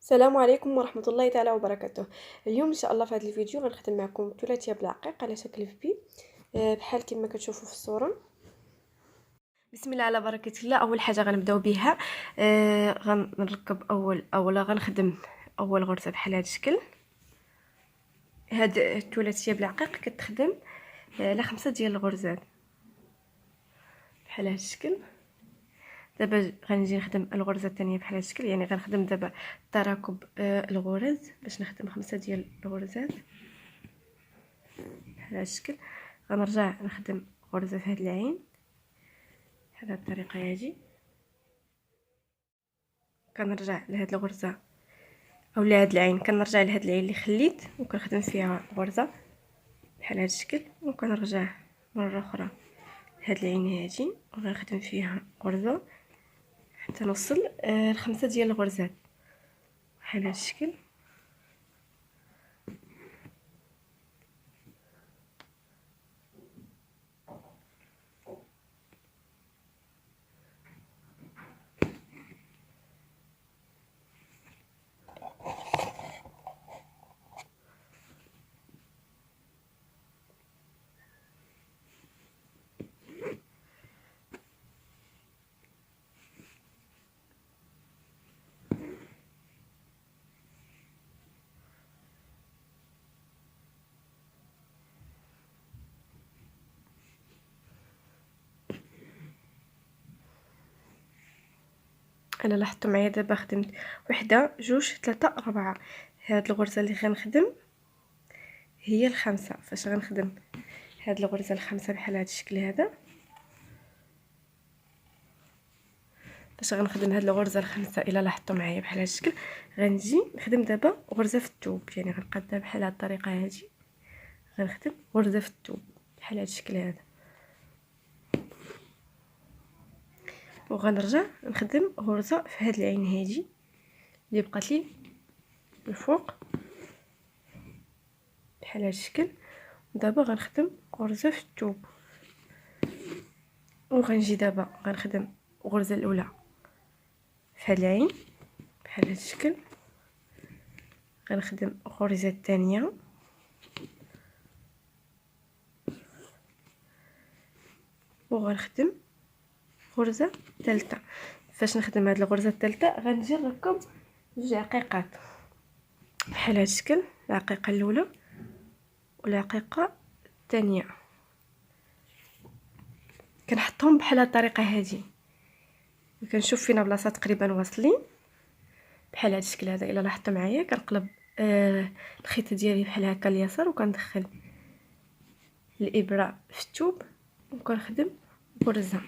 السلام عليكم ورحمة الله تعالى وبركاته. اليوم ان شاء الله في هذا الفيديو غنخدم معكم ثلاثيه بالعقيق على شكل في بحال كما كتشوفوا في الصوره. بسم الله على بركه الله. اول حاجه غنبداو بها غنركب اولا غنخدم اول غرزه بحال هذا الشكل. هاد الثلاثيه بالعقيق كتخدم على 5 ديال الغرزات بحال هذا الشكل. دابا غنجي نخدم الغرزه الثانيه بحال هذا الشكل، يعني غنخدم دابا تراكب الغرز باش نخدم 5 ديال الغرزات بحال هذا الشكل. غنرجع نخدم غرزه في هاد العين بحال هاد الطريقه هادي، كنرجع لهاد الغرزه او لهاد العين، كنرجع لهاد العين اللي خليت وكنخدم فيها غرزه بحال هاد الشكل، وكنرجع مره اخرى لهاد العين هادي وغنخدم فيها غرزه حتى نوصل ل5 ديال الغرزات بحال هاد الشكل. انا لاحظتوا معايا دابا خدمت وحده جوج ثلاثة أربعة. هاد الغرزه اللي غنخدم هي الخامسه. فاش غنخدم هاد الغرزه الخامسه بحال هاد الشكل هذا، باش غنخدم هاد الغرزه الخامسه الا لاحظتوا معايا بحال هاد الشكل، غنجي نخدم دابا غرزه في الثوب، يعني غنقادها بحال هاد الطريقه هادي، غنخدم غرزه في الثوب بحال هاد الشكل هذا، وغنرجع نخدم غرزه في هاد العين هادي اللي بقات لي الفوق بحال هاد الشكل. دابا غنخدم غرزه في الثوب، وغنجي دابا غنخدم الغرزه الاولى في هاد العين بحال هاد الشكل، غنخدم الغرزه الثانيه وغنخدم غرزه ثالثه. فاش نخدم هاد الغرزه الثالثه غنجي نركب جوج عقيقات بحال هاد الشكل، العقيقه الاولى والعقيقه الثانيه، كنحطهم بحال هاد الطريقه هادي، كنشوف فينا بلاصه تقريبا واصلين بحال هاد الشكل هذا. الا لاحظتوا معايا كنقلب الخيط ديالي بحال هكا اليسار، وكندخل الابره في الثوب وكنخدم غرزه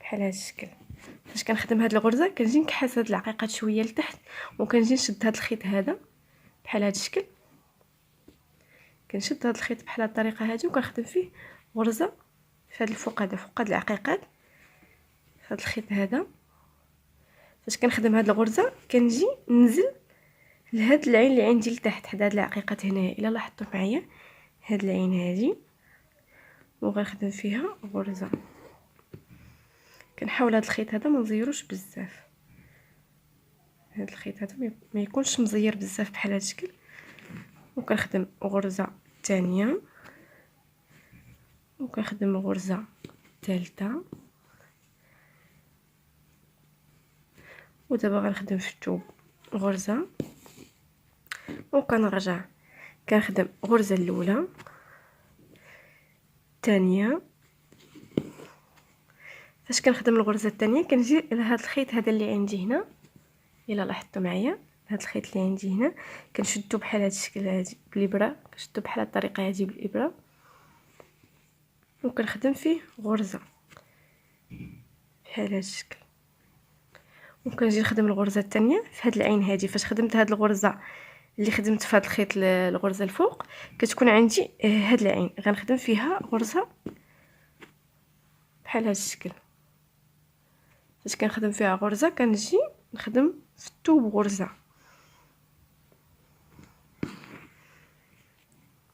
بحال هاد الشكل. فاش كنخدم هاد الغرزه كنجي نكحس هاد العقيقات شويه لتحت، وكنجي نشد هاد الخيط هذا بحال هاد الشكل، كنشد هاد الخيط بحال هاد الطريقه هادي وكنخدم فيه غرزه في هاد الفوق هذا، فوق هاد العقيقات في هاد الخيط هذا. فاش كنخدم هاد الغرزه كنجي ننزل لهاد العين اللي عندي لتحت حدا هاد العقيقات هنايا. الا لاحظتوا معايا هاد العين هادي وغنخدم فيها غرزه، كنحاول هاد الخيط هذا ما نزيروش بزاف، هاد الخيط هذا ما يكونش مزير بزاف بحال هاد الشكل، وكنخدم غرزه ثانيه وكنخدم غرزه ثالثه، ودابا غنخدم في الثوب غرزه، وكنرجع كنخدم غرزه الاولى الثانيه. فاش كنخدم الغرزه الثانيه كنجي لهاد الخيط هذا اللي عندي هنا، الا لاحظتوا معايا هاد الخيط اللي عندي هنا كنشدو بحال هاد الشكل هادي بالابره، كنشدو بحال هاد الطريقه هادي بالابره وكنخدم فيه غرزه بحال هاد الشكل، وكنجي نخدم الغرزه الثانيه في هاد العين هادي. فاش خدمت هاد الغرزه اللي خدمت في هاد الخيط الغرزه الفوق كتكون عندي هاد العين غنخدم فيها غرزه بحال هاد الشكل. فاش كنخدم فيها غرزه كنجي نخدم في الثوب غرزه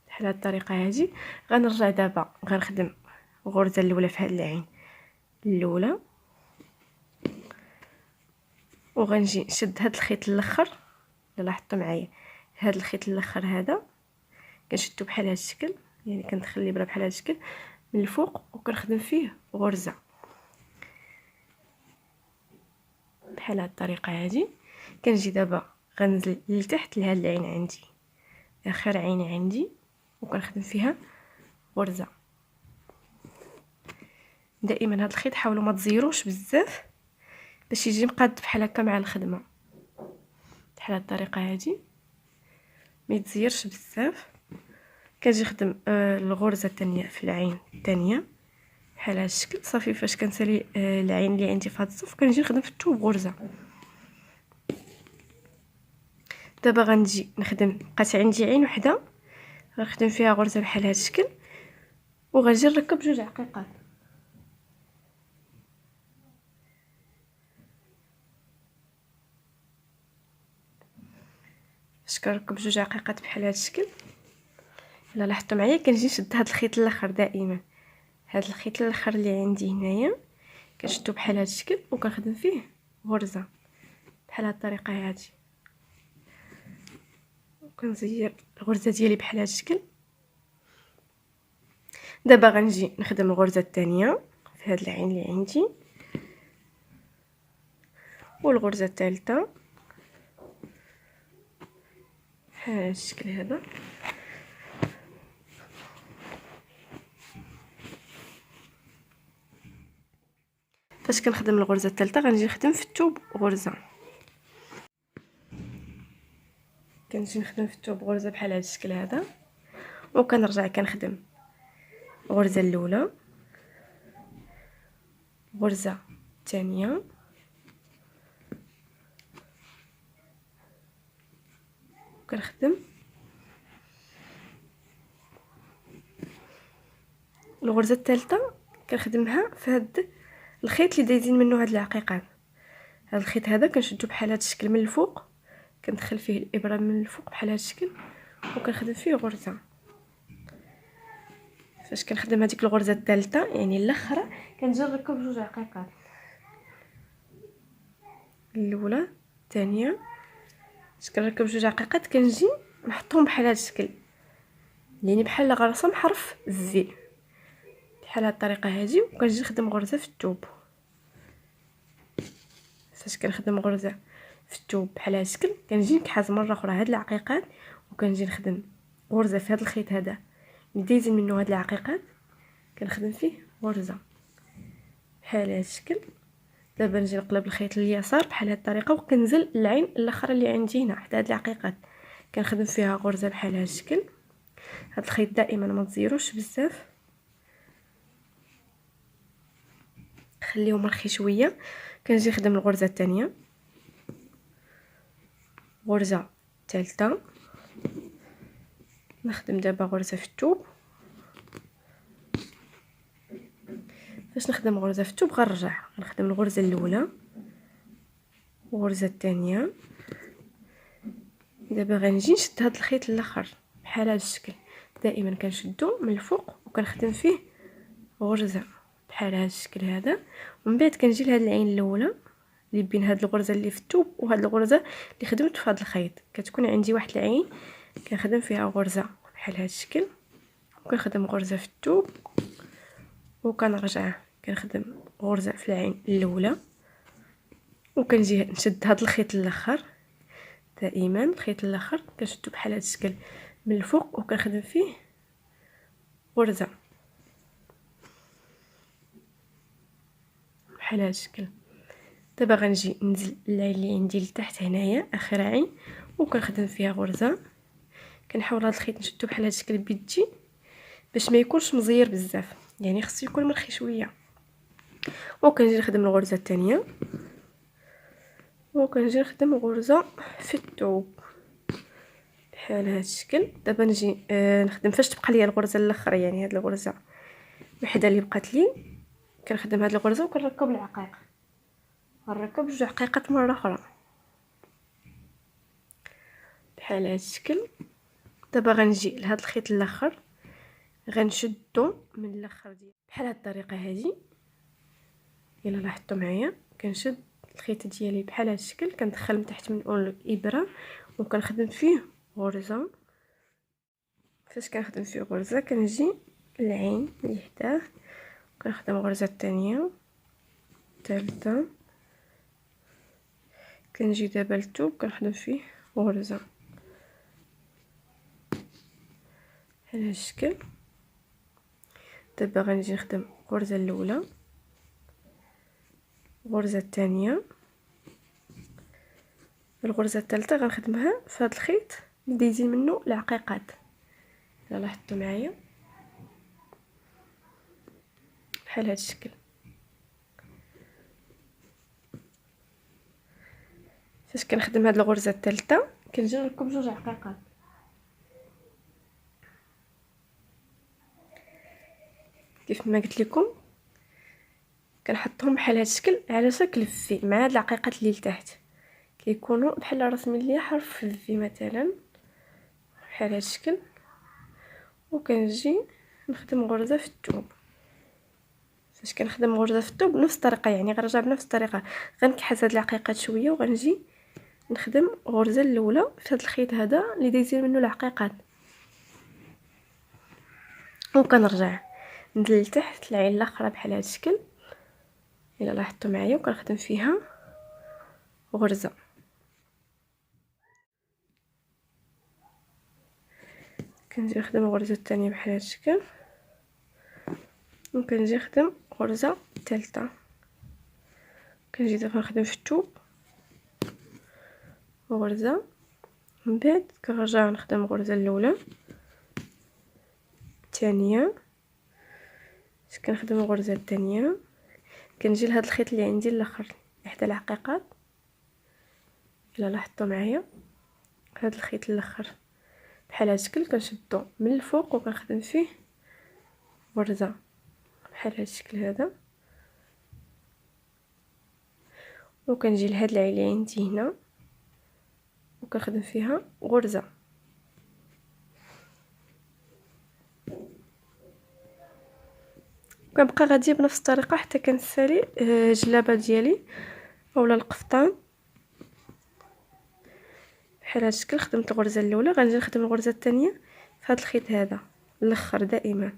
بحال هاد الطريقه هادي. غنرجع دابا غنخدم الغرزه الاولى في هاد العين الاولى وغنجي نشد هاد الخيط الاخر. الا لاحظتوا معايا هاد الخيط الاخر هذا كنشدو بحال هاد الشكل، يعني كندخل الابره بحال هاد الشكل من الفوق وكنخدم فيه غرزه بحال هاد الطريقه هادي. كنجي دابا غنزل لتحت لهاد العين عندي، اخر عين عندي، وكنخدم فيها غرزه. دائما هاد الخيط حاولوا ما تزيروش بزاف باش يجي مقاد بحال هكا مع الخدمه، بحال هاد الطريقه هادي ما يتزيرش بزاف. كنجي نخدم الغرزه الثانيه في العين الثانيه بحال هاد الشكل صافي. فاش كنسالي العين اللي عندي في هاد الصف كنجي نخدم في الثوب غرزه. دابا غنجي نخدم، بقات عندي عين وحده غنخدم فيها غرزه بحال هاد الشكل، وغنجي نركب جوج عقيقات. فاش كنركب جوج عقيقات بحال هاد الشكل، الا لاحظتوا معايا كنجي نشد هاد الخيط الاخر دائما، هاد الخيط الاخر اللي عندي هنايا كنشدو بحال هاد الشكل وكنخدم فيه غرزه بحال هاد الطريقه هادي، وكنزير الغرزه ديالي بحال هاد الشكل. دابا غنجي نخدم الغرزه الثانيه في هاد العين اللي عندي، والغرزه الثالثه بحال هاد الشكل هذا. فاش كنخدم الغرزه الثالثه غنجي نخدم في الثوب غرزه، كنجي نخدم في الثوب غرزه بحال هاد الشكل هذا، وكنرجع كنخدم الغرزه الاولى، غرزه الثانيه، وكنخدم الغرزه الثالثه كنخدمها في هاد الخيط اللي دايزين منه هاد العقيقات. هاد الخيط هذا كنشدو بحال هاد الشكل من الفوق، كندخل فيه الابره من الفوق بحال هاد الشكل وكنخدم فيه غرزه. فاش كنخدم هذيك الغرزه الثالثه يعني الاخره كنجي نركب جوج عقيقات، الاولى الثانيه. فاش كنركب جوج عقيقات كنجي نحطهم بحال هاد الشكل، يعني بحال غنرسم حرف الزي بحال هاد الطريقه هادي، وكنجي نخدم غرزه في الثوب. فاش كنخدم غرزه في الثوب بحال هاد الشكل كنجي نكحز مره اخرى هاد العقيقات، وكنجي نخدم غرزه في هاد الخيط هذا اللي دايزين منه هاد العقيقات، كنخدم فيه غرزه بحال هاد الشكل. دابا نجي نقلب الخيط لليسار بحال هاد الطريقه، وكنزل العين الاخرى اللي عندي هنا حتى هاد العقيقات كنخدم فيها غرزه بحال هاد الشكل. هاد الخيط دائما ما تزيروش بزاف، خليهم مرخي شويه. كنجي نخدم الغرزه الثانيه، غرزه ثالثه، نخدم دابا غرزه في الثوب. فاش نخدم غرزه في الثوب غنرجع نخدم الغرزه الاولى، الغرزه الثانيه. دابا غنجي نشد هاد الخيط الاخر بحال هاد الشكل، دائما كنشدو من الفوق وكنخدم فيه غرزه بحال هاد الشكل هذا. ومن بعد كنجي لهاد العين الاولى اللي بين هاد الغرزه اللي في الثوب وهاد الغرزه اللي خدمت في هاد الخيط، كتكون عندي واحد العين كنخدم فيها غرزه بحال هاد الشكل، وكنخدم غرزه في الثوب، وكنرجع كنخدم غرزه في العين الاولى، وكنجي نشد هاد الخيط الاخر. دائما الخيط الاخر كنشدو بحال هاد الشكل من الفوق وكنخدم فيه غرزه بحال هاد الشكل. دابا غنجي ننزل العين اللي عندي لتحت هنايا اخر عين وكنخدم فيها غرزه. كنحاول هاد الخيط نشدو بحال هاد الشكل بيدي باش ما يكونش مزير بزاف، يعني خصو يكون مرخي شويه. وكنجي نخدم الغرزه الثانيه، وكنجي نخدم غرزه في الثوب بحال هاد الشكل. دابا نجي نخدم فاش تبقى لي الغرزه الاخرى، يعني هاد الغرزه وحده اللي بقات لي كنخدم هاد الغرزه وكنركب العقيق، غنركب جوج عقيقات مره اخرى بحال هاد الشكل. دابا غنجي لهاد الخيط الاخر غنشدو من الاخر ديال بحال هاد الطريقه هادي. الا لاحظتوا معايا كنشد الخيط ديالي بحال هذا الشكل، كندخل من تحت من الابره وكنخدم فيه غرزه. فاش كنخدم فيه غرزه كنجي العين اللي حداه كنخدم غرزه الثانيه الثالثه، كنجي دابا للثوب كنخدم فيه غرزه بحال هذا الشكل. دابا غنجي نخدم الغرزه الاولى، الغرزه الثانيه، الغرزه الثالثه غنخدمها في هذا الخيط اللي دايزين منه العقيقات. الا لاحظتوا معايا بحال هذا الشكل. فاش كنخدم هاد الغرزه الثالثه كنجي نركب جوج عقيقات، كيف ما قلت لكم كنحطهم بحال هذا الشكل على شكل في مع هاد العقيقات اللي لتحت، كيكونوا بحال رسمين ليا حرف في مثلا بحال هذا الشكل. وكنجي نخدم غرزه في الثوب. فاش كنخدم غرزه في الثوب بنفس الطريقه، يعني غنرجع بنفس الطريقه، غنكحس هاد العقيقات شويه وغنجي نخدم غرزه الاولى في هذا الخيط هذا اللي دايزين منه العقيقات، وكنرجع ندير لتحت العين الاخرى بحال هذا الشكل الا لاحظتوا معايا، وكنخدم فيها غرزه. كنجي نخدم الغرزه الثانيه بحال هذا الشكل، وكنجي نخدم غرزه الثالثه. كنجي دابا نخدم في الثوب غرزه، من بعد كنرجع نخدم الغرزه الاولى الثانيه، كنخدم الغرزه الثانيه، كنجي لهاد الخيط اللي عندي الاخر احدى العقيقات الا لاحظتوا معايا، هاد الخيط الاخر بحال هذا الشكل كنشدو من الفوق وكنخدم فيه غرزه بحال هذا الشكل هذا، وكنجي لهاد العين اللي عندي هنا وكنخدم فيها غرزه. كنبقى غاديه بنفس الطريقه حتى كنسالي الجلابه ديالي اولا القفطان بحال هذا الشكل. خدمت الغرزه الاولى، غنجي نخدم الغرزه الثانيه في هذا الخيط هذا الاخر دائما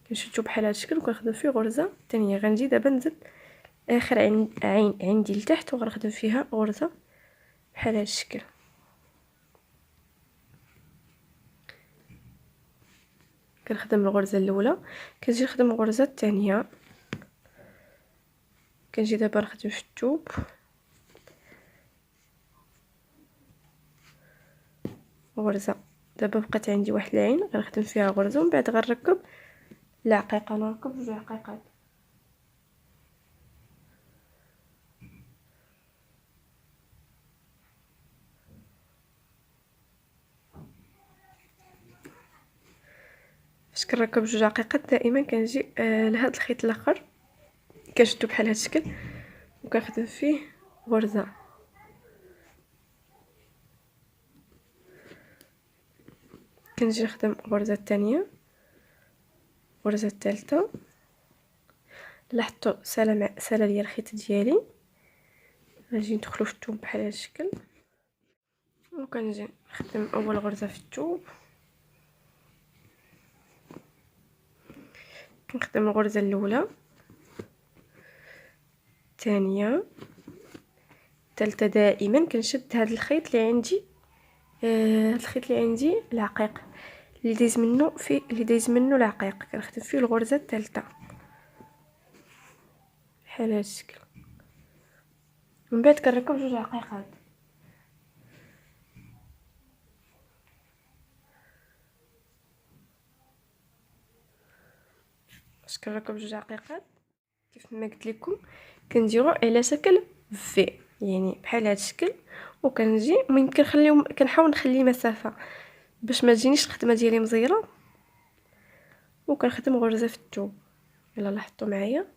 كنشدو بحال هذا الشكل وكنخدم فيه غرزه ثانيه. غنجي دابا نزيد اخر عين عندي لتحت وغنخدم فيها غرزه بحال هذا الشكل. كنخدم الغرزه الاولى، كنجي نخدم الغرزه الثانيه، كنجي دابا نخدم في الثوب غرزه. دابا بقات عندي واحد العين غنخدم فيها غرزه، ومن بعد غنركب العقيقه، نركب جوج عقيقات. فاش كنركب جوج عقيقات دائما كنجي لهاد الخيط الاخر كنشدو بحال هاد الشكل وكنخدم فيه غرزه. كنجي نخدم الغرزه الثانيه، الغرزه الثالثه. لاحظتوا سالا ليا الخيط ديالي، غنجي ندخلو في الثوب بحال هاد الشكل، وكنجي نخدم اول غرزه في الثوب، كنخدم الغرزه الاولى الثانيه الثالثه. دائما كنشد هذا الخيط اللي عندي الخيط اللي عندي العقيق اللي دايز منه العقيق، كنخدم فيه الغرزه الثالثه بحال هذا الشكل. من بعد كنركب جوج عقيقات. باش كنركب جوج عقيقات كيف ما قلت لكم كنديرو على شكل في، يعني بحال هذا الشكل، وكنجي ممكن كنحاول نخلي مسافه باش ما تجينيش الخدمه ديالي مزيره، وكنخدم غرزه في الثوب الا لاحظتوا معايا.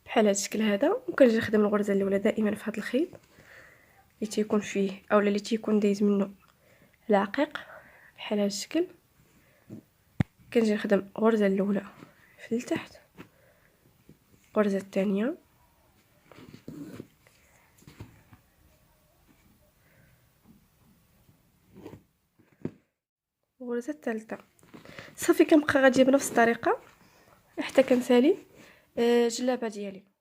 بحال هذا الشكل هذا، وكنجي نخدم الغرزه الاولى دائما في هذا الخيط اللي تيكون فيه اولا اللي تيكون دايز منه العقيق بحال هذا الشكل. كنجي نخدم غرزه الاولى في التحت، الغرزه الثانيه، الغرزه الثالثه. صافي كنبقى غاديه بنفس الطريقه حتى كنسالي الجلابه ديالي.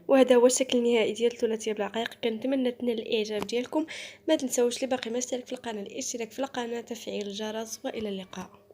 وهذا هو الشكل النهائي ديال الثلاثيه بالعقيق. كنتمنى تنال الاعجاب ديالكم. ما تنساوش اللي باقي ما اشترك في القناه الاشتراك في القناه، تفعيل الجرس، والى اللقاء.